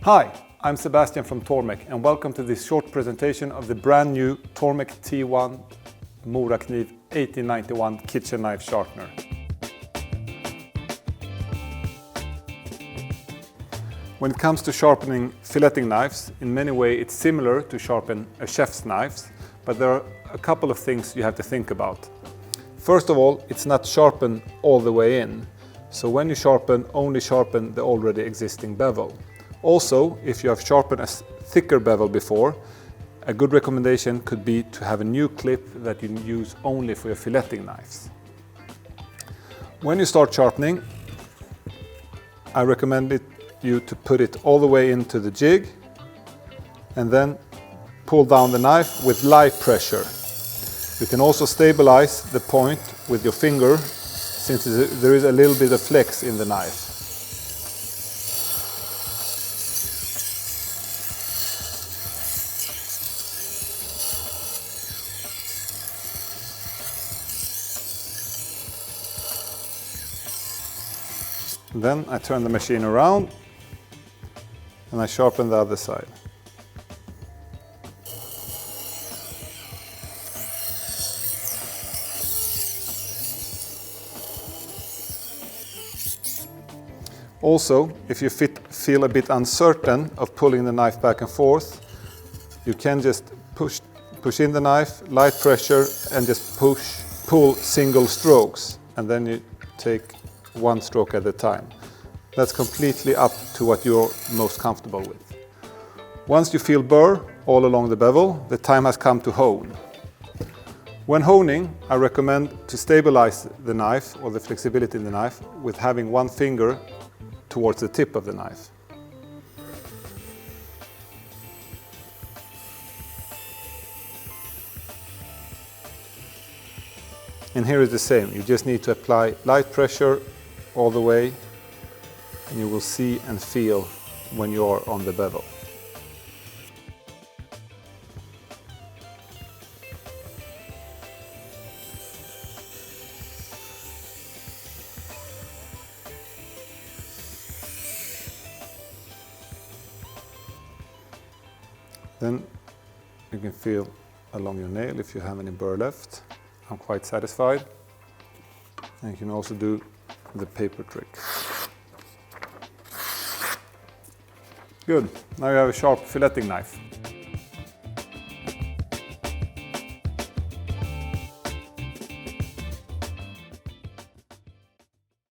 Hi, I'm Sebastian from Tormek and welcome to this short presentation of the brand new Tormek T-1 Morakniv 1891 kitchen knife sharpener. When it comes to sharpening filleting knives, in many ways it's similar to sharpen a chef's knives, but there are a couple of things you have to think about. First of all, it's not sharpened all the way in, so when you sharpen, only sharpen the already existing bevel. Also, if you have sharpened a thicker bevel before, a good recommendation could be to have a new clip that you use only for your filleting knives. When you start sharpening, I recommend you to put it all the way into the jig and then pull down the knife with light pressure. You can also stabilize the point with your finger since there is a little bit of flex in the knife. Then I turn the machine around and I sharpen the other side. Also, if you feel a bit uncertain of pulling the knife back and forth, you can just push in the knife, light pressure, and just pull single strokes, and then you take one stroke at a time. That's completely up to what you're most comfortable with. Once you feel burr all along the bevel, the time has come to hone. When honing, I recommend to stabilize the knife or the flexibility in the knife with having one finger towards the tip of the knife. And here is the same, you just need to apply light pressure all the way and you will see and feel when you are on the bevel. Then you can feel along your nail if you have any burr left. I'm quite satisfied. And you can also do the paper trick. Good, now you have a sharp filleting knife.